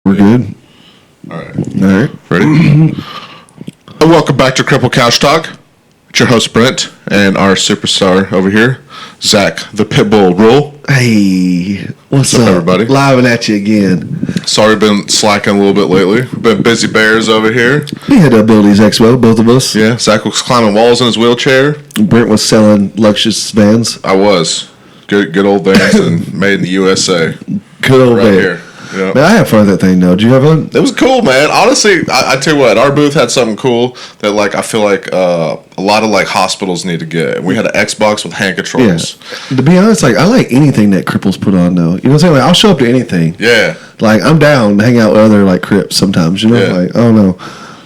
We're good. All right. All right. Ready? And welcome back to Cripple Couch Talk. It's your host, Brent, and our superstar over here, Zack the Pitbull Ruhl. Hey, what's up, everybody? Live at you again. Sorry, been slacking a little bit lately. We've been busy bears over here. We had Abilities Expo, both of us. Yeah, Zack was climbing walls in his wheelchair. Brent was selling luxurious vans. I was. Good old vans and made in the USA. Good old Right van. here. Yeah. Man, I had fun with that thing, though. Did you have fun? It was cool, man. Honestly, I tell you what, our booth had something cool that, like, I feel like a lot of, like, hospitals need to get. We had an Xbox with hand controls. Yeah. To be honest, like, I like anything that Cripple's put on, though. You know what I'm saying? Like, I'll show up to anything. Yeah. Like, I'm down to hang out with other, like, Crips sometimes, you know? Yeah. Like, I don't know.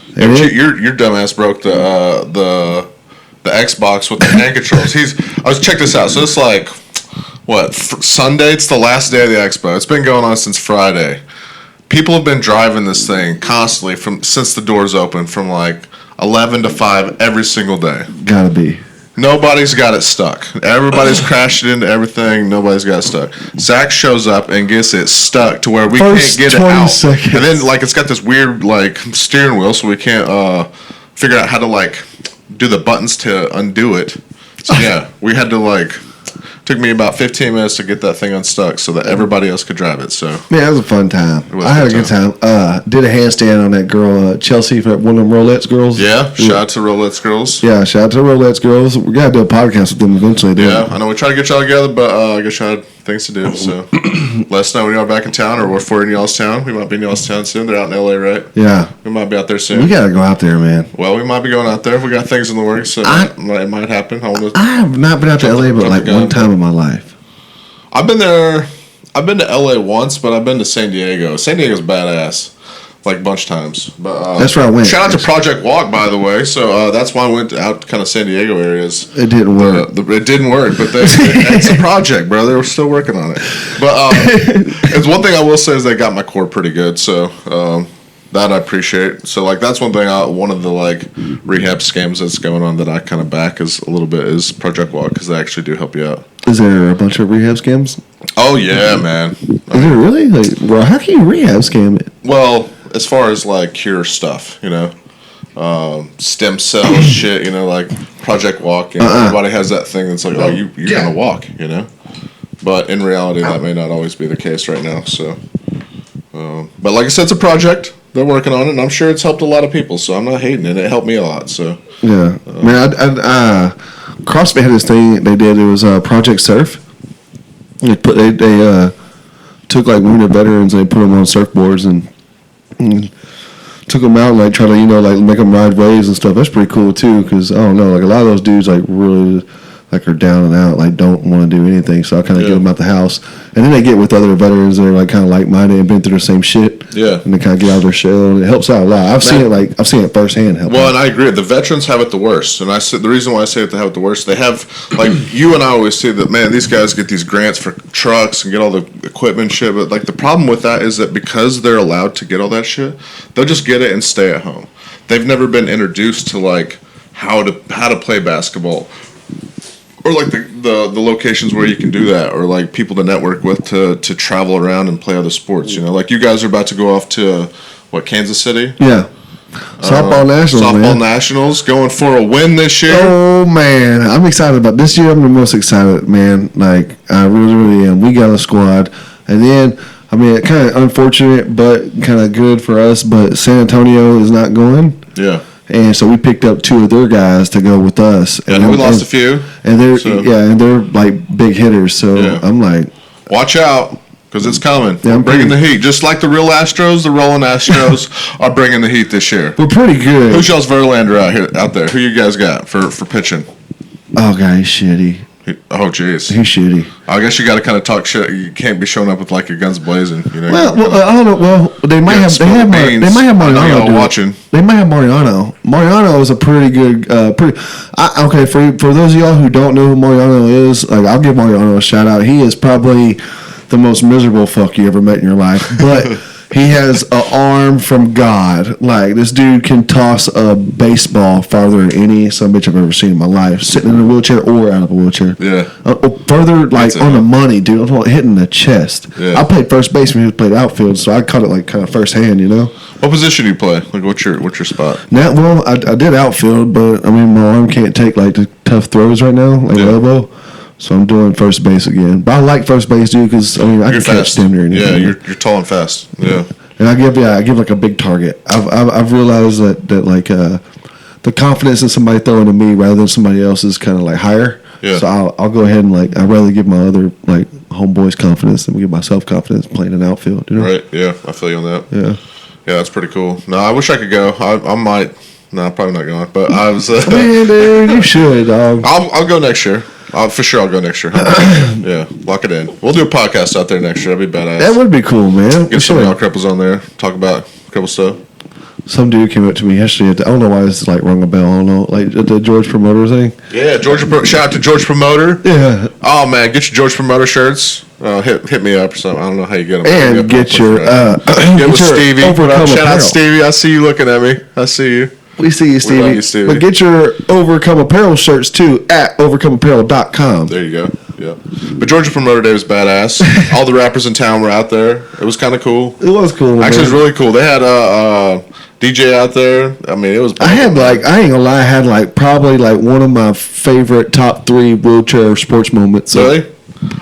Yeah, but your dumbass broke the Xbox with the hand controls. Check this out. So it's like, Sunday? It's the last day of the expo. It's been going on since Friday. People have been driving this thing constantly since the doors open from like 11 to 5 every single day. Gotta be. Nobody's got it stuck. Everybody's crashed into everything. Nobody's got it stuck. Zach shows up and gets it stuck to where we can't get it out. Seconds. And then like it's got this weird like steering wheel, so we can't figure out how to like do the buttons to undo it. So yeah, we had to like. Took me about 15 minutes to get that thing unstuck so that everybody else could drive it. So yeah, it was a fun time. I had a good time. Did a handstand on that girl, Chelsea, for one of them Rolettes girls. Yeah, shout out to Rolettes girls. Yeah, shout out to Rolettes girls. We got to do a podcast with them eventually. Yeah, I know we try to get y'all together, but I guess y'all had things to do. So let us know when y'all are back in town or if we're in y'all's town. We might be in y'all's town soon. They're out in LA, right? Yeah. We might be out there soon. We got to go out there, man. Well, we might be going out there. We got things in the works, so it might happen. I have not been out to LA but like one time in my life. I've been there. I've been to LA once, but I've been to San Diego. San Diego's badass, like a bunch of times. But that's where I went. Shout out to Project Walk, by the way. So that's why I went out to kind of San Diego areas. It didn't work. It didn't work, but it's a project, bro. They were still working on it. But it's one thing I will say is they got my core pretty good. So that I appreciate. So like that's one thing. One of the like rehab scams that's going on that I kind of back is a little bit is Project Walk because they actually do help you out. Is there a bunch of rehab scams? Oh yeah, man. Is there really? Like, well, how can you rehab scam it? Well, as far as like cure stuff, you know, stem cell shit, you know, like Project Walk. You know, everybody has that thing that's like, oh, you're gonna walk, you know. But in reality, that may not always be the case right now. So, but like I said, it's a project. They're working on it, and I'm sure it's helped a lot of people. So I'm not hating it. It helped me a lot. So yeah, man. CrossFit had this thing they did. It was Project Surf. They took like wounded veterans and they put them on surfboards and took them out and like try to like make them ride waves and stuff. That's pretty cool too because I don't know, like a lot of those dudes like really like are down and out, like don't want to do anything. So I kind of get them out the house, and then they get with other veterans that are like kind of like minded and been through the same shit. Yeah, and they kind of get out of their shell, and it helps out a lot. I've seen it firsthand. Well, and I agree. The veterans have it the worst, and I said the reason why I say they have it the worst, they have like you and I always say that man, these guys get these grants for trucks and get all the equipment and shit, but like the problem with that is that because they're allowed to get all that shit, they'll just get it and stay at home. They've never been introduced to like how to play basketball. Or like the locations where you can do that, or like people to network with to travel around and play other sports. You know, like you guys are about to go off to Kansas City? Yeah, softball nationals. Softball nationals going for a win this year. Oh man, I'm excited about this year. I'm the most excited, man. Like I really, really am. We got a squad, and then I mean, kind of unfortunate, but kind of good for us. But San Antonio is not going. Yeah. And so we picked up 2 of their guys to go with us. And we lost a few. And they're like big hitters. So I'm like, watch out, because it's coming. Yeah, we're bringing the heat. Just like the real Astros, the rolling Astros are bringing the heat this year. We're pretty good. Who's y'all's Verlander out there? Who you guys got for pitching? Oh, God, he's shitty. Oh, jeez. He's shitty. I guess you got to kind of talk shit. You can't be showing up with like your guns blazing. You know. Well, I don't know. Well, they might have Mariano. Watching. They might have Mariano. Mariano is a pretty good. Okay, for those of y'all who don't know who Mariano is, like I'll give Mariano a shout out. He is probably the most miserable fuck you ever met in your life, but. He has an arm from God. Like, this dude can toss a baseball farther than any some bitch I've ever seen in my life, sitting in a wheelchair or out of a wheelchair. Yeah. Further, like, on the money, dude. I'm talking hitting the chest. Yeah. I played first base when he played outfield, so I caught it, like, kind of firsthand, you know? What position do you play? Like, what's your spot? Now, well, I did outfield, but, I mean, my arm can't take, like, the tough throws right now, like elbow. So I'm doing first base again. But I like first base, dude, because, I mean, I can catch them or anything. Yeah, you're tall and fast. Yeah. And I give like a big target. I've realized that like the confidence in somebody throwing to me rather than somebody else is kind of like higher. Yeah. So I'll go ahead and like I'd rather give my other like homeboys confidence than give myself confidence playing in outfield. You know? Right. Yeah, I feel you on that. Yeah. Yeah, that's pretty cool. No, I wish I could go. I might. No, probably not going. But I was. Man, dude, you should, dog. I'll go next year. For sure, I'll go next year. Yeah, lock it in. We'll do a podcast out there next year. That'd be badass. That would be cool, man. Get some of y'all cripples on there. Talk about cripple stuff. Some dude came up to me yesterday. I don't know why this like rung a bell. I don't know, like the George Promoter thing. Yeah, shout out to George Promoter. Yeah. Oh man, get your George Promoter shirts. Hit me up or something. I don't know how you get them. And get your get with Stevie. Shout out Stevie. I see you looking at me. I see you. We see you, Stevie. We love you, Stevie. But get your Overcome Apparel shirts, too, at overcomeapparel.com. There you go. Yeah. But Georgia Promoter Day was badass. All the rappers in town were out there. It was kind of cool. It was cool, Actually, it was really cool. They had a DJ out there. I mean, it was... I ain't gonna lie, I had, probably, one of my favorite top 3 wheelchair sports moments. Really?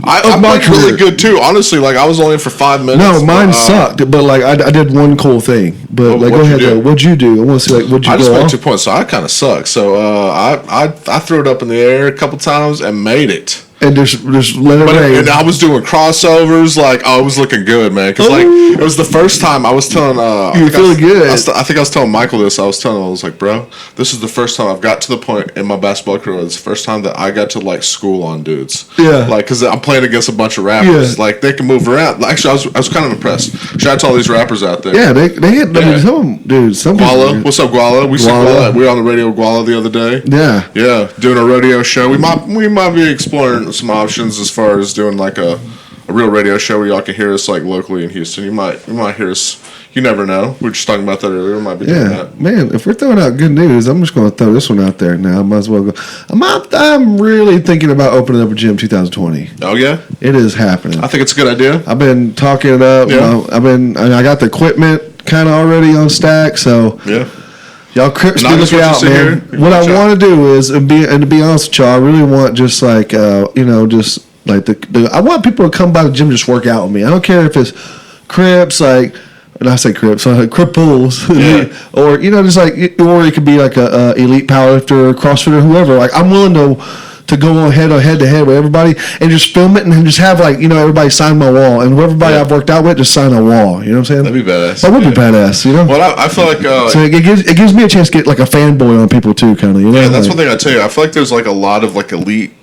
I played really good too. Honestly, I was only in for 5 minutes. No, mine sucked, but I did one cool thing. But go ahead, though. What'd you do? I want to see what'd you do? I just made 2 points, so I kind of suck. So I threw it up in the air a couple times and made it. And just let it rain. And I was doing crossovers, I was looking good, man. Because it was the first time I was telling. You were feeling good. I think I was telling Michael this. I was telling him, I was like, bro, this is the first time I've got to the point in my basketball career. It's the first time that I got to school on dudes. Yeah. Because I'm playing against a bunch of rappers. Yeah. They can move around. Actually, I was kind of impressed. Shout out to all these rappers out there. Yeah, they hit. I mean, some dudes. Some Guala, people, what's up, Guala? We saw Guala. We were on the radio with Guala the other day. Yeah. Yeah, doing a radio show. We might be exploring some options as far as doing a real radio show where y'all can hear us locally in Houston. You might hear us. You never know. We were just talking about that earlier. We might be doing that. Man, if we're throwing out good news, I'm just going to throw this one out there now. I might as well go. I'm really thinking about opening up a gym 2020. Oh yeah, it is happening. I think it's a good idea. I've been talking it up. Yeah. I got the equipment kind of already on stack. So yeah. Y'all Crips be looking out, man. What I want to do is, and to be honest with y'all, I really want just I want people to come by the gym and just work out with me. I don't care if it's Crips, and I say Crips, Cripples, yeah. or or it could be a elite powerlifter, CrossFitter, whoever. I'm willing to go on head to head with everybody and just film it and then just have everybody sign my wall, and everybody I've worked out with just sign a wall. You know what I'm saying? That'd be badass. That would be badass. You know. Well, I feel like so it gives me a chance to get a fanboy on people too, kind of. You know. Yeah, that's one thing I tell you. I feel like there's a lot of elite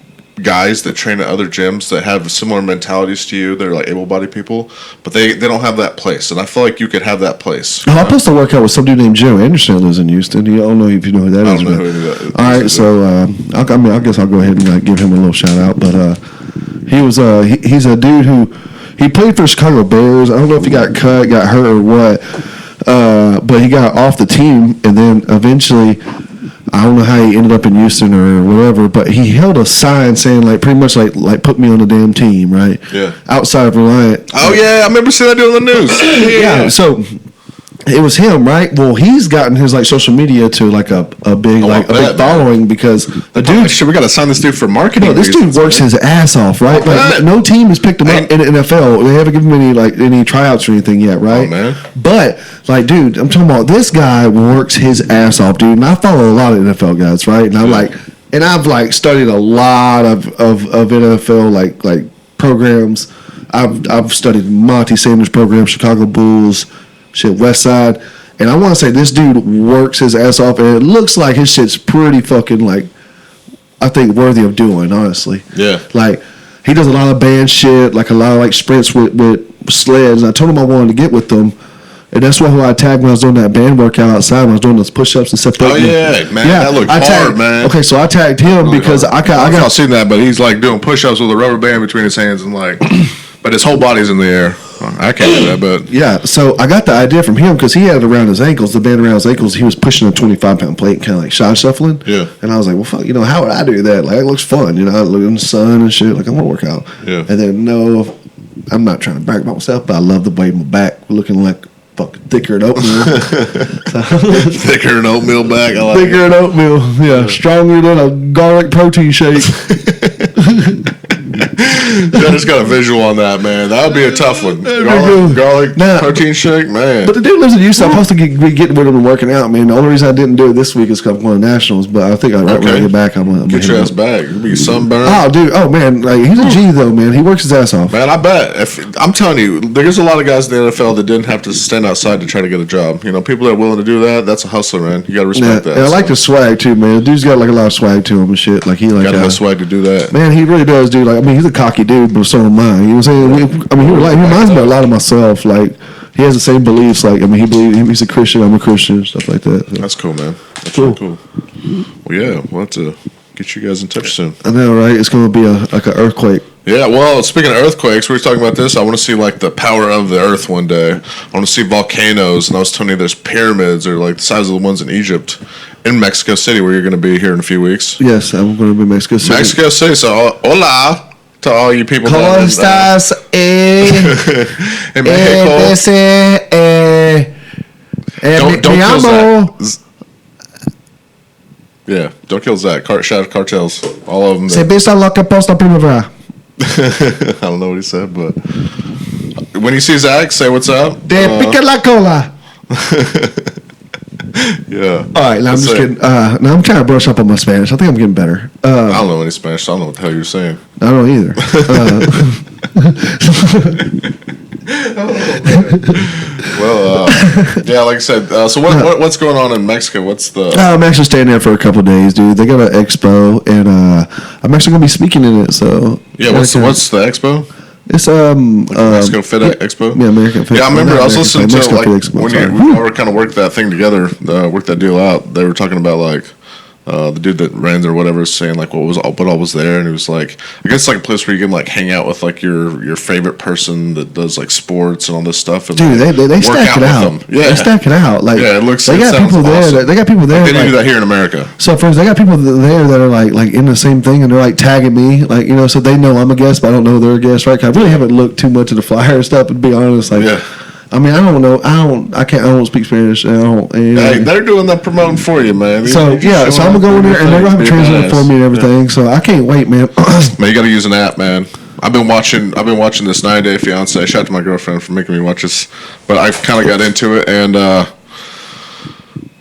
guys that train at other gyms that have similar mentalities to you. They're able-bodied people, but they don't have that place, and I feel like you could have that place. I supposed to work out with some dude named Joe Anderson that lives in Houston. I don't know if you know who that is. I don't know who that is. All right, so I guess I'll go ahead and give him a little shout out. But he's a dude who he played for Chicago Bears. I don't know if he got cut, got hurt, or what. But he got off the team, and then eventually, I don't know how he ended up in Houston or whatever, but he held a sign saying pretty much put me on the damn team, right? Yeah. Outside of Reliant. Oh yeah, I remember seeing that dude on the news. Yeah. So it was him, right? Well, he's gotten his social media to a big big following because the dude. Shit, we got to sign this dude for marketing. No, this dude works his ass off, right? No team has picked him up in the NFL. They haven't given him any tryouts or anything yet, right? Oh man. But dude, I'm talking about this guy works his ass off, dude. And I follow a lot of NFL guys, right? And and I've studied a lot of NFL programs. I've studied Monty Sanders' program, Chicago Bulls. Shit, West Side, and I want to say this dude works his ass off, and it looks like his shit's pretty fucking I think worthy of doing, honestly. Yeah. He does a lot of band shit, a lot of sprints with sleds. And I told him I wanted to get with them, and that's who I tagged when I was doing that band workout outside when I was doing those push-ups and stuff. Oh yeah, man, that looked hard, man. Okay, so I tagged him because I got seen that, but he's doing push-ups with a rubber band between his hands and But his whole body's in the air. I can't do that, but Yeah, so I got the idea from him because he had it around his ankles, the band around his ankles. He was pushing a 25-pound plate, kind of like shot shuffling. Yeah. And I was like, well, fuck, how would I do that? Like, it looks fun, I look in the sun and shit. Like, I want to work out. Yeah. And then, no, I'm not trying to brag about myself, but I love the way my back looking like fucking thicker than oatmeal. thicker than oatmeal back. I like Thicker than oatmeal. Yeah, stronger than a garlic protein shake. I just got a visual on that, man. That would be a tough one. Garlic protein shake, man. But the dude lives in Utah. I'm supposed to be getting with him and working out, man. The only reason I didn't do it this week is because I'm going to nationals. But I think when I get back, I'm going to get your ass back. You'll be sunburned. Oh, dude. Oh, man. Like, he's a G, though, man. He works his ass off. Man, I bet. I'm telling you, there's a lot of guys in the NFL that didn't have to stand outside to try to get a job. People that are willing to do that, that's a hustler, man. You got to respect that. And I like the swag, too, man. The dude's got, like, a lot of swag to him and shit. Like, he, like... Got enough swag to do that. Man, he really does, dude. Like, I mean, he's a cocky dude, but so am I. You know what I'm saying? He reminds me a lot of myself. Like, he has the same beliefs. Like, I mean, he's a Christian. I'm a Christian. Stuff like that. So. That's cool, man. That's cool. Really cool. Well, yeah, we'll have to get you guys in touch soon. I know, right? It's going to be like an earthquake. Yeah, well, speaking of earthquakes, we were talking about this. I want to see, like, the power of the earth one day. I want to see volcanoes, and I was telling you there's pyramids or, like, the size of the ones in Egypt in Mexico City, where you're going to be here in a few weeks. Yes, I'm going to be in Mexico City. Mexico City, so hola to all you people. ¿Cómo estás? In Mexico. Don't kill Zach. Yeah, don't kill Zach. Shout out cartels. All of them. Se besa lo que posta primavera. I don't know what he said, but when you see Zach, say what's up. De pica la cola. Yeah. All right, now I'm just kidding. Now I'm trying to brush up on my Spanish. I think I'm getting better. I don't know any Spanish, so I don't know what the hell you're saying. I don't either. Well, yeah, like I said, so what's going on in Mexico? What's the... I'm actually staying there for a couple of days, dude. They got an expo, and I'm actually going to be speaking in it, so... Yeah, what's the expo? It's Mexico Fit Expo. Yeah, American Fit. Yeah, I remember I was listening to Mexico like Fit Expo, when we all kind of worked that thing together, worked that deal out. They were talking about like the dude that ran there, or whatever, was saying like what all was there, and it was like I guess like a place where you can like hang out with like your favorite person that does like sports and all this stuff. And, dude, like, they stack it out. Yeah, they stack it out. Like yeah, it looks. They got people there. Awesome. They got people there. They didn't do that here in America. So for instance, they got people there that are like in the same thing, and they're like tagging me, like so they know I'm a guest, but I don't know they're a guest, right? 'Cause I really haven't looked too much at the flyer and stuff. To be honest, like. Yeah. I mean, I don't know. I don't speak Spanish. Hey, they're doing that promoting for you, man. So yeah, so I'm gonna go in there and they're gonna have a translator for me and everything. So I can't wait, man. Man, you got to use an app, man. I've been watching this 90-Day Fiance. Shout out to my girlfriend for making me watch this, but I kind of got into it, and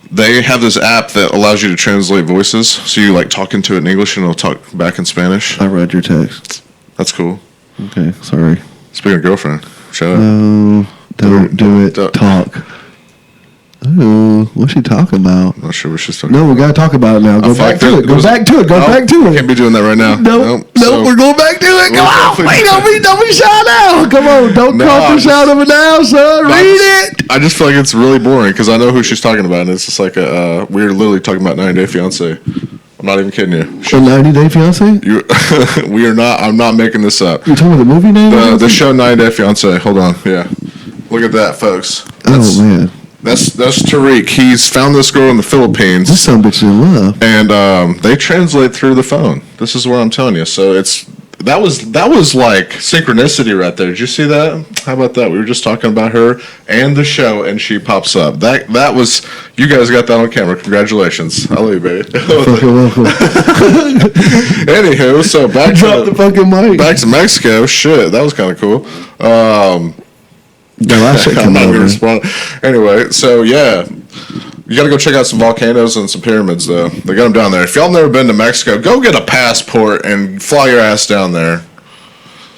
they have this app that allows you to translate voices. So you like talk into it in English, and it'll talk back in Spanish. I read your text. That's cool. Okay, sorry. Speaking of girlfriend, shout out. No, don't do it. Talk. Ooh, what's she talking about? I'm not sure what she's talking about. No, we got to talk about it now. Go back to it. Go back to it. Go back to it. Can't be doing that right now. No, we're going back to it. Come on. Wait, don't be shy now. Come on. Don't crush out of it now, son. Read it. I just feel like it's really boring because I know who she's talking about. And it's just like we're literally talking about 90-Day Fiance. I'm not even kidding you. The 90-Day Fiance? We are not. I'm not making this up. You're talking about the movie name? The show 90-Day Fiance. Hold on. Yeah. Look at that, folks. Oh, man. That's Tariq. He's found this girl in the Philippines. This son bitch is in love. And they translate through the phone. This is what I'm telling you. So that was like synchronicity right there. Did you see that? How about that? We were just talking about her and the show, and she pops up. That was, you guys got that on camera. Congratulations. I love you, baby. Welcome. Anywho, so back to Mexico. Shit, that was kind of cool. I'm not going to respond. Anyway, so yeah, you got to go check out some volcanoes and some pyramids, though. They got them down there. If y'all never been to Mexico, go get a passport and fly your ass down there.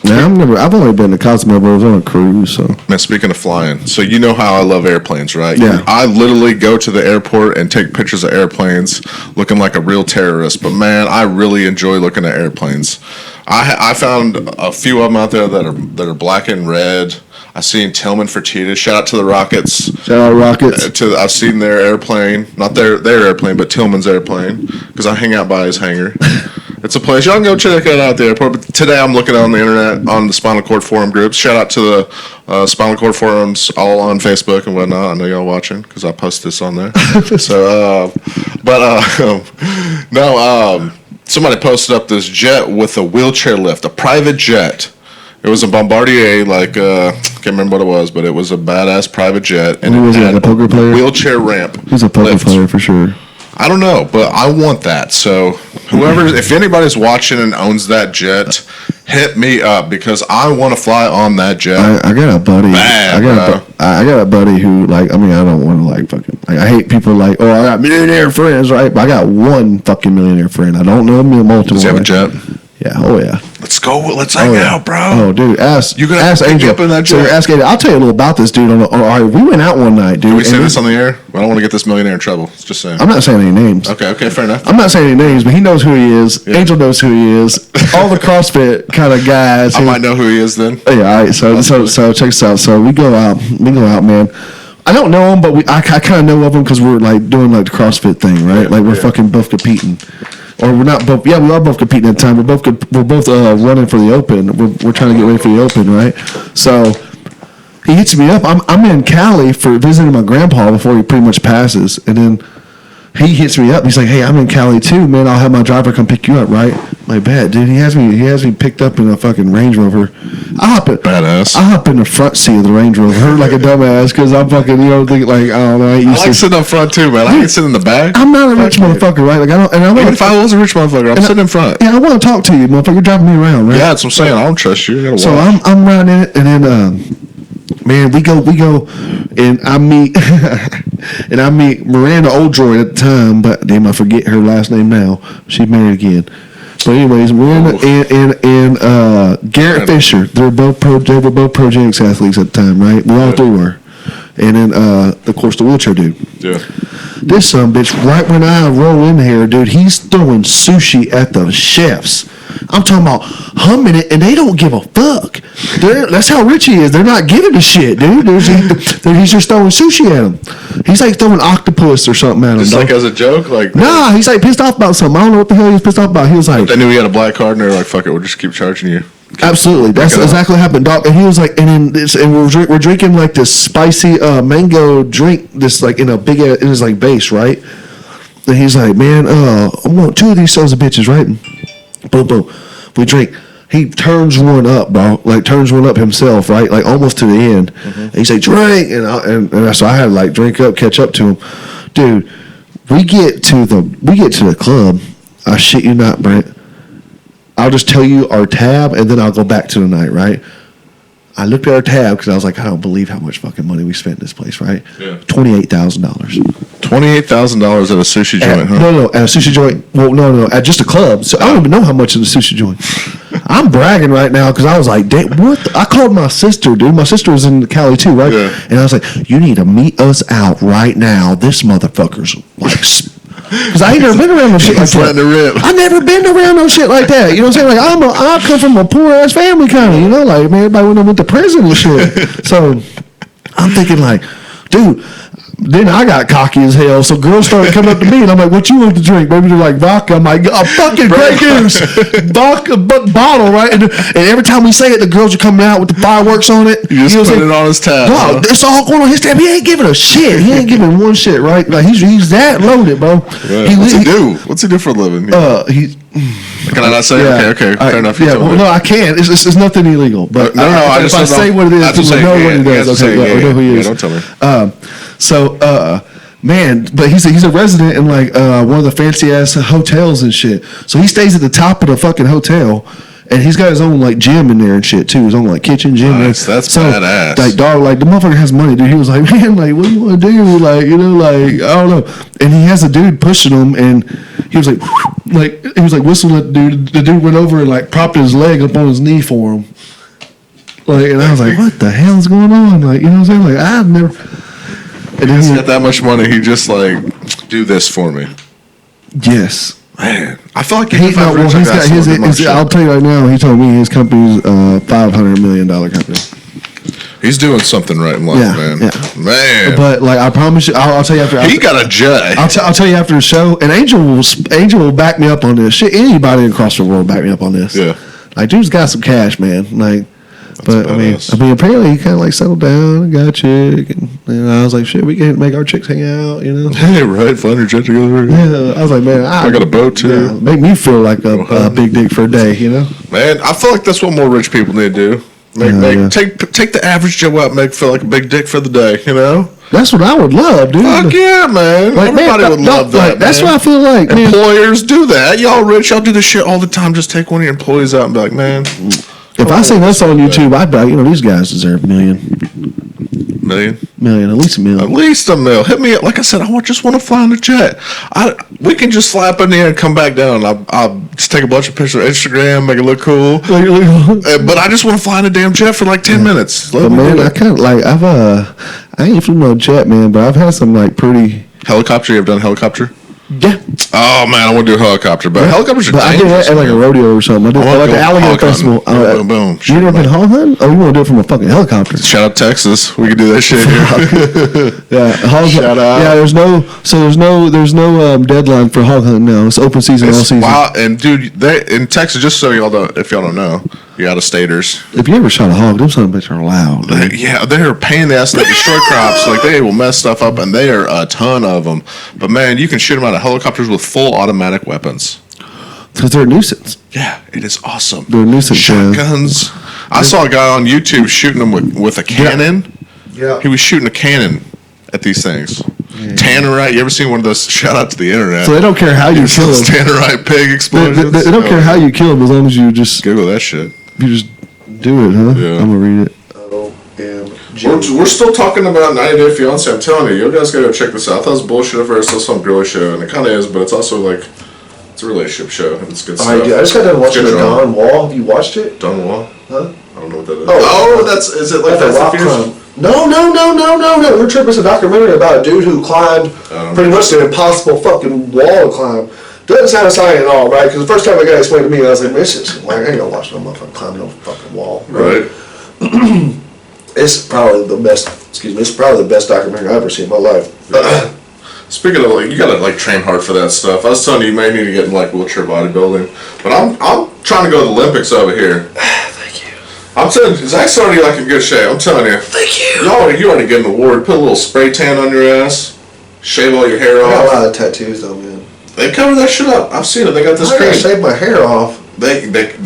Yeah, I've only been to Cozumel, but I was on a cruise. So, man, speaking of flying, so you know how I love airplanes, right? Yeah. I literally go to the airport and take pictures of airplanes, looking like a real terrorist. But man, I really enjoy looking at airplanes. I found a few of them out there that are black and red. I've seen Tillman Fertitta. Shout out to the Rockets. Shout out Rockets. I've seen their airplane, not their airplane, but Tillman's airplane, because I hang out by his hangar. It's a place. Y'all can go check it out at the airport. But today I'm looking on the internet on the Spinal Cord Forum groups. Shout out to the Spinal Cord Forums all on Facebook and whatnot. I know y'all watching because I post this on there. Somebody posted up this jet with a wheelchair lift, a private jet. It was a Bombardier, can't remember what it was, but it was a badass private jet. And Who was it had a poker player? Wheelchair ramp. He's a poker lift. player for sure. I don't know, but I want that. So if anybody's watching and owns that jet, hit me up because I want to fly on that jet. I got a buddy. Bad, I got a buddy who I don't want to I hate people I got millionaire friends, right? But I got one fucking millionaire friend. I don't know him multiple. Does he have a jet? Yeah, oh yeah. Let's go. Let's hang out, bro. Oh, dude, ask Angel. Up in that So jet. ask Angel. I'll tell you a little about this dude. All right, we went out one night, dude. Can we say this on the air? I don't want to get this millionaire in trouble. Just saying. I'm not saying any names. Okay, fair enough. I'm not saying any names, but he knows who he is. Yeah. Angel knows who he is. All the CrossFit kind of guys. I might know who he is then. Yeah, all right. So check this out. So we go out, man. I don't know him, but I kind of know of him because we're doing the CrossFit thing, right? We're fucking both competing. Or we're not both. Yeah, we are both competing at the time. We're both running for the Open. We're trying to get ready for the Open, right? So he hits me up. I'm in Cali for visiting my grandpa before he pretty much passes, and then he hits me up. He's like, "Hey, I'm in Cali too, man. I'll have my driver come pick you up, right?" My bad, dude. He has me picked up in a fucking Range Rover. Badass. I hop in the front seat of the Range Rover like a dumbass because I'm fucking thinking I don't know. I like sitting up front too, man. I can sit in the back. I'm not a rich motherfucker, right? Even if I was a rich motherfucker, I'm sitting in front. Yeah, I want to talk to you, motherfucker. You're driving me around, right? Yeah, that's what I'm saying. I don't trust you. You so I'm riding in it, and then man, we go, and I meet Miranda Oldroyd at the time, but damn, I forget her last name now. She's married again. But anyways, Miranda and Garrett Fisher, they were both Projects athletes at the time, right? We all three were. And then, of course, the wheelchair dude. Yeah. This son bitch, right when I roll in here, dude, he's throwing sushi at the chefs. I'm talking about humming it, and they don't give a fuck. That's how rich he is. They're not giving a shit, dude. He's just throwing sushi at them. He's throwing octopus or something at them. Just as a joke? Nah, he's pissed off about something. I don't know what the hell he was pissed off about. He was like... They knew he had a black card, and they were like, fuck it, we'll just keep charging you. Absolutely. That's exactly what happened, dog. And he was like... And we're drinking this spicy mango drink, this in a big... in his base, right? And he's like, man, I want 2 of these sons of bitches, right? Boom, boom. We drink. He turns one up, bro. Turns one up himself, right? Almost to the end. Mm-hmm. And he's like, drink. And so I had to drink up, catch up to him. Dude, we get to the club. I shit you not, Brent. I'll just tell you our tab, and then I'll go back to the night, right? I looked at our tab because I was like, I don't believe how much fucking money we spent in this place, right? Yeah. $28,000. $28,000 at a sushi joint, huh? No, at a sushi joint. Well, no, at just a club. So I don't even know how much in the sushi joint. I'm bragging right now because I was like, damn, what? I called my sister, dude. My sister was in Cali too, right? Yeah. And I was like, you need to meet us out right now. This motherfucker's because I ain't never been around no shit like that. I never been around no shit like that. You know what I'm saying? I come from a poor ass family, kind of. You know, man, everybody went to prison and shit. So I'm thinking, dude. Then I got cocky as hell, so girls started coming up to me, and I'm like, "What you want to drink?" Maybe they're like vodka. I'm like, "A fucking Grey Goose vodka bottle, right?" And every time we say it, the girls are coming out with the fireworks on it. You just put it on his tab. No, it's all going on his tab. He ain't giving a shit. He ain't giving one shit, right? He's that loaded, bro. Yeah. What's he do? What's he do for a living? Can I not say? Yeah, okay, fair enough. Yeah, well, no, I can't. It's nothing illegal. But no, if I say what it is, people know what he does. Okay, I know who he is. Don't tell me. Man, but he's a resident in one of the fancy ass hotels and shit. So he stays at the top of the fucking hotel, and he's got his own gym in there and shit too. His own kitchen gym. Nice, that's badass. Dog, the motherfucker has money, dude. He was like, man, what do you want to do? I don't know. And he has a dude pushing him, and he was he was whistling at the dude. The dude went over and propped his leg up on his knee for him. And I was like, what the hell's going on? You know what I'm saying? I've never. And he's got that much money. He just do this for me. Yes. Man, I feel like I'll tell you right now. He told me his company's $500 million company. He's doing something right in life, Yeah, man. yeah. Man. But like I promise you, I'll tell you after. He got a jet. I'll tell you after the show, and Angel will back me up on this. Shit, anybody in CrossFit world will back me up on this. Yeah. Like, dude's got some cash, man. Like, but badass. I mean, apparently he kind of like settled down, got a chick, and I was like, shit, we can make our chicks hang out, you know. Hey, right, flying your jet together. Yeah, I was like, man, I got a boat too. Yeah, make me feel like a big dick for a day, you know. Man, I feel like that's what more rich people need to do. Take the average Joe out, and make feel like a big dick for the day, you know. That's what I would love, dude. Fuck yeah, man. Like, Everybody would love that. Like, that's man. what I feel like. Employers do that. Y'all rich, y'all do this shit all the time. Just take one of your employees out and be like, man. If I seen this on YouTube, I'd be like, you know, these guys deserve $1 million. Million, at least $1 million. At least $1 million. Hit me up. Like I said, just want to fly on the jet. We can just fly up in the air and come back down. I'll just take a bunch of pictures of Instagram, make it look cool. But I just want to fly in a damn jet for like 10 minutes. But man, I kind of like I ain't flew no jet, man, but I've had some like pretty helicopter. You ever done helicopter? Yeah. Oh man, I want to do a helicopter, but helicopters are dangerous. I did that at like a rodeo or something. I did like the alligator festival. Boom, boom. You never been hog hunting? Oh, you want to do it from a fucking helicopter? Shout out Texas. We can do that shit here. Yeah, shout out. Yeah, there's no deadline for hog hunting now. It's open season all season. Wow, and dude, in Texas, just so if y'all don't know, you out of staters. If you ever shot a hog, them son of a bitch are loud. Yeah, they're a pain in the ass. They destroy crops. Like, they will mess stuff up, and they are a ton of them. But man, you can shoot them out of helicopters with full automatic weapons. Because they're a nuisance. Yeah, it is awesome. They're a nuisance. Shotguns. I saw a guy on YouTube shooting them with a cannon. Yeah. He was shooting a cannon at these things. Yeah. Tannerite. You ever seen one of those? Shout out to the internet. So they don't care how you kill them. Tannerite pig explosions. They don't care how you kill them as long as you just Google that shit. You just do it, huh? Yeah. I'm gonna read it. We're still talking about 90 Day Fiance. I'm telling you guys gotta check this out. I thought it was bullshit at first. It's some girly show, and it kind of is, but it's also like it's a relationship show. And it's good stuff. I just got done watching the Don Wall. Have you watched it? Don Wall? Huh? I don't know what that is. Oh, is it like that's a rock climb? No. We're tripping. It's a documentary about a dude who climbed pretty much the impossible fucking wall to climb. Doesn't sound exciting at all, right? Because the first time a guy explained to me, I was like, man, this is like, I ain't gonna watch no motherfucker climb no fucking wall. Right. It's probably the best. It's probably the best documentary I've ever seen in my life. Speaking of, like, you gotta like train hard for that stuff. I was telling you, you may need to get in like wheelchair bodybuilding, but I'm trying to go to the Olympics over here. Thank you. I'm telling you, Zach's already like in good shape. I'm telling you. Thank you. You already get an award. Put a little spray tan on your ass. Shave all your hair I got a off. lot of tattoos though, man. They cover that shit up. I've seen it. They got this I gotta crazy. shave my hair off. They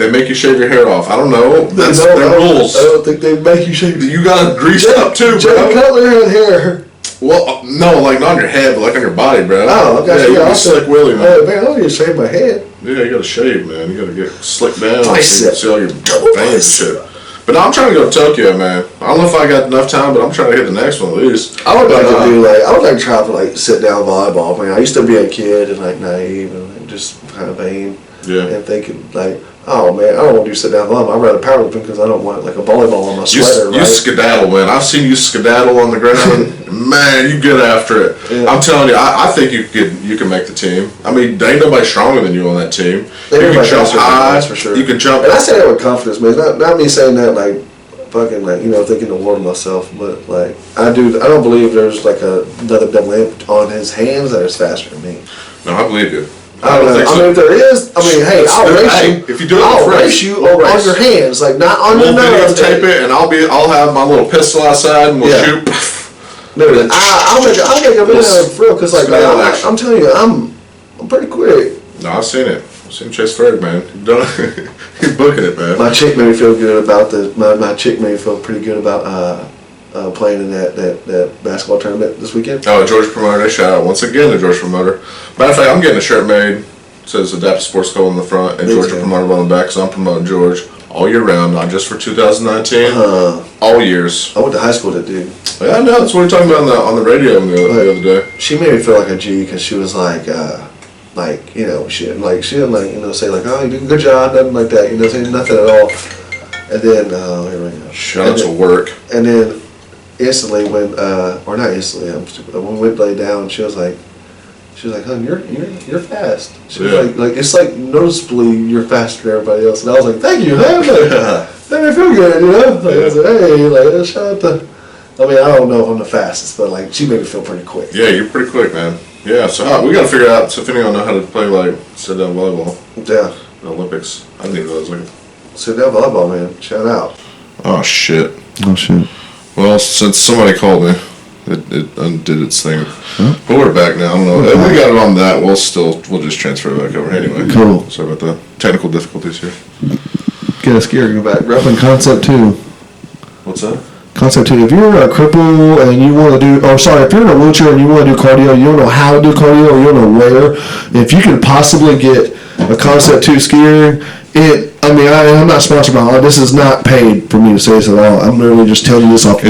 make you shave your hair off. I don't know. That's their rules. I don't think they make you shave. You gotta grease it up too, Jay bro. Cutler had hair. Well, no, like not on your head, but like on your body, bro. Oh, okay. Yeah, you gotta be slick willy, man. Oh, man, I don't need to shave my head. Yeah, you gotta shave, man. You gotta get slick down. Bicep. See all your veins and shit. But no, I'm trying to go to Tokyo, man. I don't know if I got enough time, but I'm trying to hit the next one at least. I would like to do I would like to try for like sit down volleyball. Man, I used to be a kid and like naive and like, just kind of vain. Yeah. And thinking like, oh man, I don't want to do sit down volleyball. I'd rather powerlifting because I don't want like a volleyball on my sweater. You skedaddle, man. I've seen you skedaddle on the ground. Man, you get after it. Yeah. I'm telling you, I think you can make the team. I mean, there ain't nobody stronger than you on that team. You Everybody can jump faster than high. us, for sure. You can jump. And I say that with confidence, man. It's not me saying that like fucking like thinking the world of myself, but like I don't believe there's like another double imp on his hands that is faster than me. No, I believe you. I don't know. think so. I mean, if there is, hey, I'll race you. If you do it, I'll race you on your hands, like not on your We'll nose. videotape it, and I'll have my little pistol outside, and we'll shoot. Dude, I'll make a video for real, because like I'm telling you, I'm pretty quick. No, I've seen it. I've seen Chase Ferg, man. You're booking it, man. My chick made me feel good about my chick made me feel pretty good about playing in that basketball tournament this weekend. Oh, Georgia Promoter, shout out once again to Georgia Promoter. Matter of fact, I'm getting a shirt made. It says Adaptive Sports Co. on the front and Georgia Promoter on the back, so I'm promoting George all year round, not just for 2019, all years. I went to high school with that dude. Yeah, I know. That's what we were talking about on the radio the other day. She made me feel like a G because she was like she didn't say like, oh, you did a good job, nothing like that, saying nothing at all. And then here we go. Shout out to work. And then instantly when not instantly, I'm stupid. When we went lay down, she was like, "Hun, you're fast." She was like it's like noticeably you're faster than everybody else. And I was like, "Thank you, hun." made me feel good, you know? Like, I said, hey, like, shout out to, I mean, I don't know if I'm the fastest, but like, she made me feel pretty quick. Yeah, you're pretty quick, man. Yeah, so we gotta figure out, so if anyone know how to play, like, sit-down volleyball Yeah. in the Olympics, I need those, like... Sit down volleyball, man. Shout out. Oh, shit. Oh shit. Well, since somebody called me, it undid its thing. But we're back now. I don't know. If we got it on that, we'll just transfer it back over anyway. Cool. Sorry about the technical difficulties here. Get a skier go back. Grappling concept 2. What's that? Concept 2. If you're a cripple and you want to do, if you're in a wheelchair and you want to do cardio, you don't know how to do cardio or you don't know where, if you could possibly get a concept 2 skier, I'm not sponsored by all. This is not paid for me to say this at all. I'm literally just telling you this off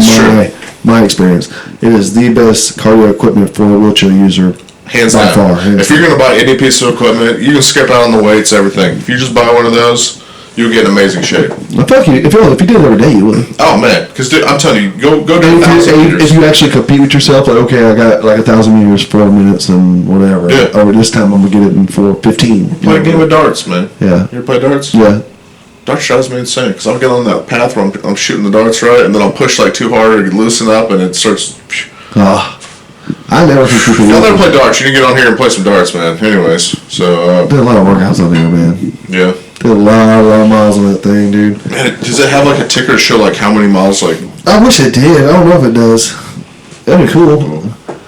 my experience. It is the best cardio equipment for a wheelchair user. Hands by down. far. If you're going to buy any piece of equipment, you can skip out on the weights, everything. If you just buy one of those, you'll get in amazing shape. I feel like if you did it every day, you would. Oh, man. Because I'm telling you, go do 1,000 meters. If you actually compete with yourself, like, okay, I got like 1,000 meters, 4 minutes, and whatever. Yeah. Or this time I'm going to get it in 4:15. Play a game of darts, man. Yeah. You ever play darts? Yeah. Darts drives me insane because I'll get on that path where I'm shooting the darts right, and then I'll push like too hard or loosen up, and it starts. I never think people. Y'all never play darts. You need to get on here and play some darts, man. Anyways, so. Did a lot of workouts on there, man. Yeah. Did a lot of miles on that thing, dude. Man, does it have like a ticker to show like how many miles? Like. I wish it did. I don't know if it does. That'd be cool.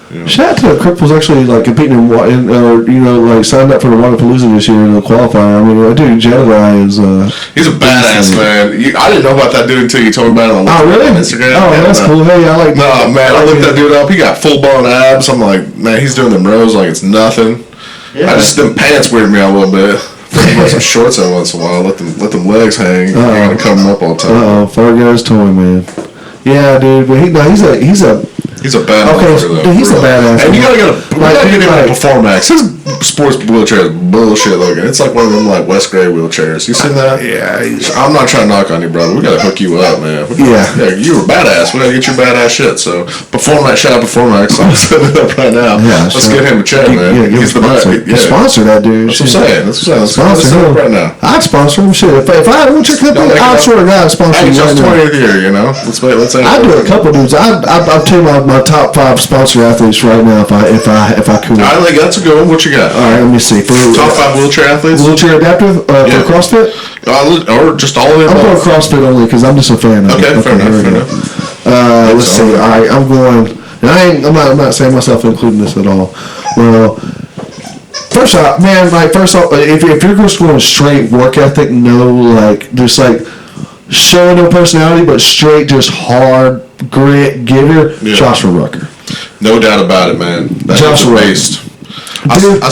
Yeah. Shout out to the Cripples actually like competing like signed up for the Waterpalooza this year in the qualifier. I mean, dude, Jedediah is. He's a badass, man. I didn't know about that dude until you told me about it on Instagram. Oh, that's cool. Hey, I like. No, man, I looked that dude up. He got full blown abs. I'm like, man, he's doing them rows like it's nothing. Yeah. Them pants weird me out a little bit. Wear some shorts every once in a while. Let them legs hang. You're gonna come up all the time. Fargo's toy, man. Yeah, dude, but he's a bad motherfucker, though. Dude, he's a badass. And you gotta get him a Performax. His sports wheelchair is bullshit looking. It's like one of them like West Gray wheelchairs. You seen that? Yeah. I'm not trying to knock on you, brother. We gotta hook you up, man. Yeah, you were badass. We gotta get your badass shit. So Performax, shout out Performax. I'm setting it up right now. Yeah, let's get him a check, man. Yeah, he's the best. Sponsor that dude. That's what I'm saying. Let's sponsor him right now. I'd sponsor him. Shit, if I had a wheelchair company, I'd swear to God, I'd sponsor him. Just 20th year, you know. Let's. I'd do a couple dudes. I'll tell you my top 5 sponsor athletes right now if I could. I think that's a good one. What you got? All right, let me see. Top 5 wheelchair athletes. Wheelchair adaptive for CrossFit. Or just all of them. I'm going CrossFit only because I'm just a fan of it. Okay, fair enough. Let's see. All right, I'm going. And I'm not saying myself including this at all. Well, first off, if you're just going straight work ethic, showing no personality, but straight just hard grit giver, yeah. Joshua Rucker. No doubt about it, man. That's a beast. Dude, I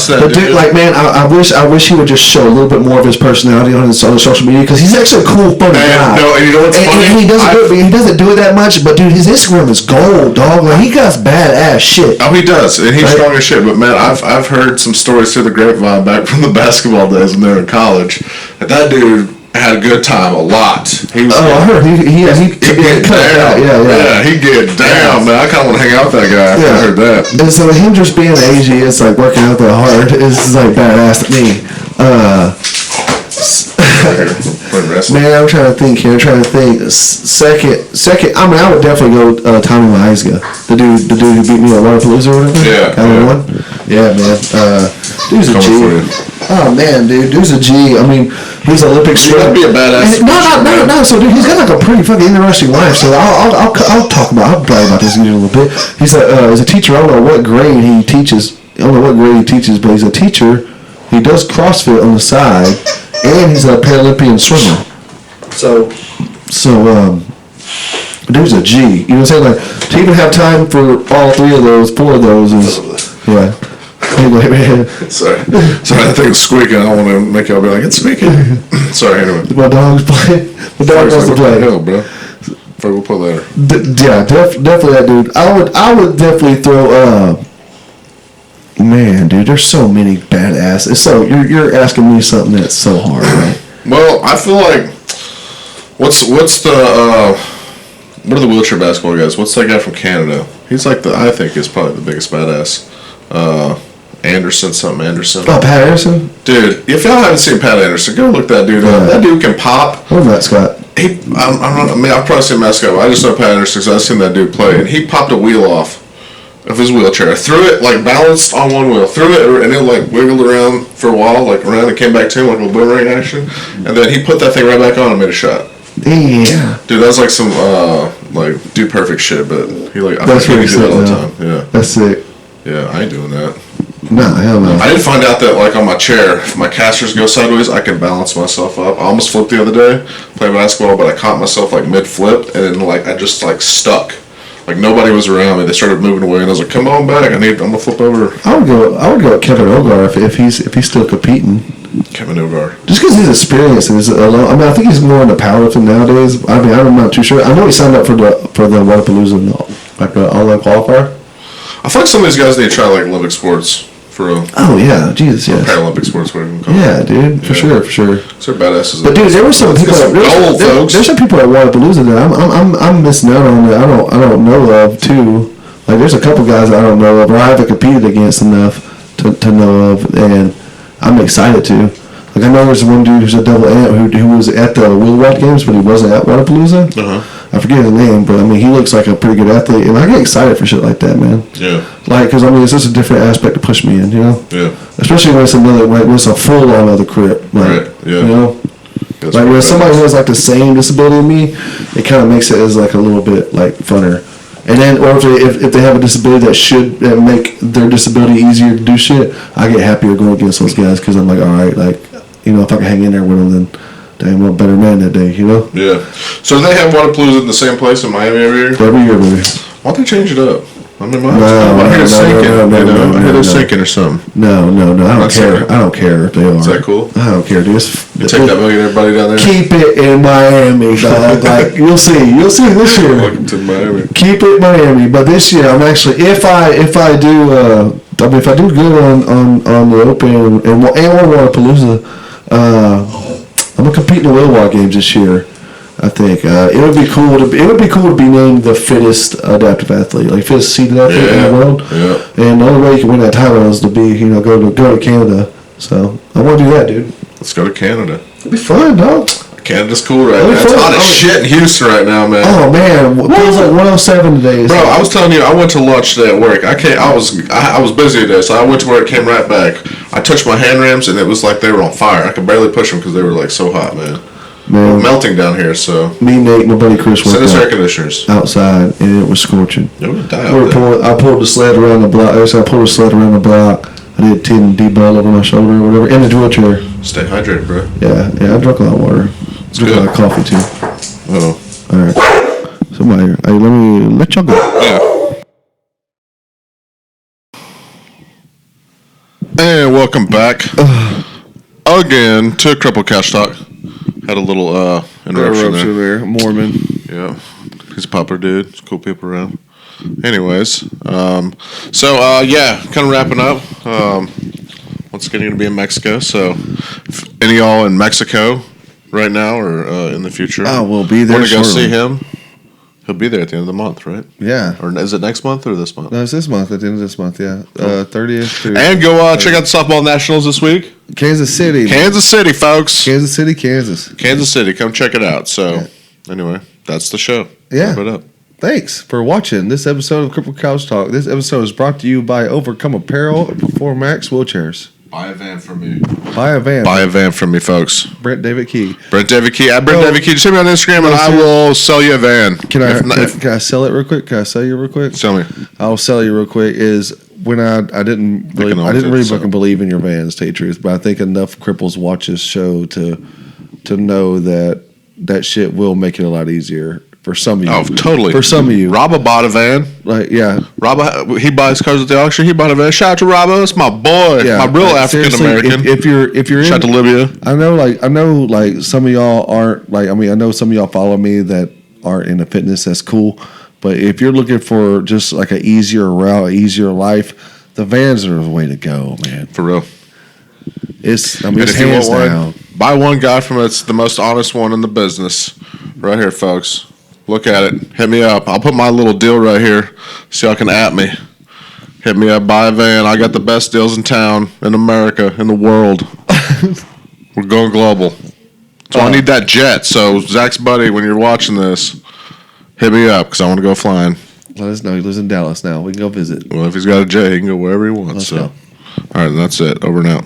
wish he would just show a little bit more of his personality on his social media because he's actually a cool, funny guy. No, and you know what's funny? And he doesn't do it that much, but dude, his Instagram is gold, dog. Like he got badass shit. Oh, he does, and he's strong as shit. But man, I've heard some stories through the grapevine back from the basketball days when they were in college. That dude had a good time a lot. I heard he cut down. Yeah, he get down, man. I kind of want to hang out with that guy after I heard that. And so him just being Asian, it's like working out that hard is like badass to me. Man, I'm trying to think here. Second. I mean, I would definitely go Tommy Maizga, the dude who beat me at Waterpalooza or whatever. Yeah. Yeah, man. Dude's a G. Oh man, dude's a G. I mean, he's Olympic swimmer. He'd be a badass. No. So dude, he's got like a pretty fucking interesting life. So I'll brag about this in a little bit. He's a teacher. I don't know what grade he teaches. But he's a teacher. He does CrossFit on the side, and he's a Paralympian swimmer. So, dude's a G. You know what I'm saying? Like to even have time for all 4 of those is yeah. Anyway, man. Sorry, that thing's squeaking. I don't want to make y'all be like, it's squeaking. Sorry, anyway. My dog's playing. My dog wants to play. Hell, bro. We'll pull later. Definitely that dude. I would definitely throw. Man, dude, there's so many badass. It's so you're asking me something that's so hard, right? Well, I feel like what's the what are the wheelchair basketball guys? What's that guy from Canada? He's like I think is probably the biggest badass. Anderson. Oh, Pat Anderson? Dude, if y'all haven't seen Pat Anderson, go look that dude up. That dude can pop. Or Matt Scott. I've probably seen Matt Scott, but I just know Pat Anderson because I've seen that dude play. And he popped a wheel off of his wheelchair. Threw it, like, balanced on one wheel. Threw it, and it, like, wiggled around for a while, like, around and came back to him, like a boomerang action. And then he put that thing right back on and made a shot. Yeah. Dude, that's like some, like, do perfect shit, but he, like, I think he do that all the time. Yeah. That's sick. Yeah, I ain't doing that. No, hell no. I did find out that, like, on my chair, if my casters go sideways, I can balance myself up. I almost flipped the other day playing basketball, but I caught myself, like, mid-flip, and then, like, I just, like, stuck. Like, nobody was around me. They started moving away, and I was like, come on back. I'm going to flip over. I would go with Kevin Ogar if he's still competing. Kevin Ogar. Just because he's experienced and I think he's more into powerlifting nowadays. I mean, I'm not too sure. I know he signed up for the Wodapalooza, like the all-out qualifier. I feel like some of these guys need to try, like, Olympic sports. For real. Oh yeah, Jesus, yeah. Paralympic sports, whatever you call it. Yeah, dude, for sure. So badasses. But dude, there were some people. There's some people at Wodapalooza that I'm missing out on that I don't know of too. Like there's a couple guys I don't know of, or I haven't competed against enough to know of, and I'm excited to. Like I know there's one dude who's a double amp who was at the Wheelwalk games, but he wasn't at Wodapalooza. I forget his name, but I mean he looks like a pretty good athlete, and I get excited for shit like that, man. Yeah. Like, because I mean it's just a different aspect to push me in, you know. Yeah. Especially when it's when it's a full on other crip, like, right? Yeah. You know. That's like when somebody has like the same disability as me, it kind of makes it as like a little bit like funner. And then, or if they have a disability that make their disability easier to do shit, I get happier going against those guys because I'm like, all right, like, you know, if I can hang in there with them, then damn, I'm a better man that day, you know? Yeah. So they have Wodapalooza in the same place in Miami every year? Every year, baby. Why don't they change it up? I mean, I hear it's sinking. I hear they're sinking or something. No. I don't care. I don't care if they are. Is that cool? I don't care, dude. You take that million everybody down there? Keep it in Miami, dog. Like, you'll see this year. Welcome to Miami. Keep it Miami. But this year, I'm actually, if I do good on the Open and Wodapalooza, I'm gonna compete in the Wheelwalk games this year. I think it would be cool to be named the fittest adaptive athlete, like fittest seated athlete in the world. Yeah. And the only way you can win that title is to be, you know, go to Canada. So I want to do that, dude. Let's go to Canada. It'd be fun, dog. Canada's cool right now. It's hot as shit in Houston right now, man. Oh man, it feels like 107 today. Bro, I was telling you, I went to lunch today at work. I was busy today, so I went to work, came right back. I touched my hand rims, and it was like they were on fire. I could barely push them because they were like so hot, man. We're melting down here, so. Me, Nate, my buddy Chris send us air conditioners outside, and it was scorching. It would die out there. I pulled the sled around the block. I did 10 D-ball over my shoulder or whatever, in the wheelchair. Stay hydrated, bro. Yeah, I drank a lot of water. Drink a lot of coffee too. Oh. All right. Somebody, let y'all go. Yeah. And welcome back again to Cripple Couch Talk. Had a little interruption there. Mormon. Yeah, he's a popular dude. There's cool people around. Anyways, kind of wrapping up. Once again, going to be in Mexico. So, if any of y'all in Mexico right now or in the future, we'll be there. Want to go see him? He'll be there at the end of the month, right? Yeah. Or is it next month or this month? No, it's this month. At the end of this month, yeah. 30th. And go check out the softball nationals this week. Kansas City, folks. Kansas City, Kansas. Kansas City, come check it out. So, Anyway, that's the show. Yeah. Wrap it up. Thanks for watching this episode of Cripple Couch Talk. This episode is brought to you by Overcome Apparel and Perform Max Wheelchairs. Buy a van from me. Buy a van from me, folks. Brent David Key. At Brent David Key. Just hit me on Instagram and I will sell you a van. Can I sell it real quick? Can I sell you real quick? Sell me. I'll sell you real quick. Is when I didn't really fucking believe in your vans, to tell you the truth, but I think enough cripples watch this show to know that shit will make it a lot easier. For some of you. Oh, totally. For some of you. Rabba bought a van. Like, yeah. Rabba, he buys cars at the auction. He bought a van. Shout out to Rabba. That's my boy. Yeah, my real African-American. If you're shout out to Libya. I know some of y'all aren't, I know some of y'all follow me that aren't into fitness. That's cool. But if you're looking for just like an easier route, easier life, the vans are the way to go, man. For real. It's hands down. Buy one guy from it's the most honest one in the business. Right here, folks. Look at it. Hit me up. I'll put my little deal right here so y'all can at me. Hit hit me up, buy a van. I got the best deals in town, in America, in the world. We're going global. So I need that jet. So Zach's buddy, when you're watching this, hit me up because I want to go flying. Let us know. He lives in Dallas now. We can go visit. Well, if he's got a jet, he can go wherever he wants. Let's so, go. all right, that's it. Over and out.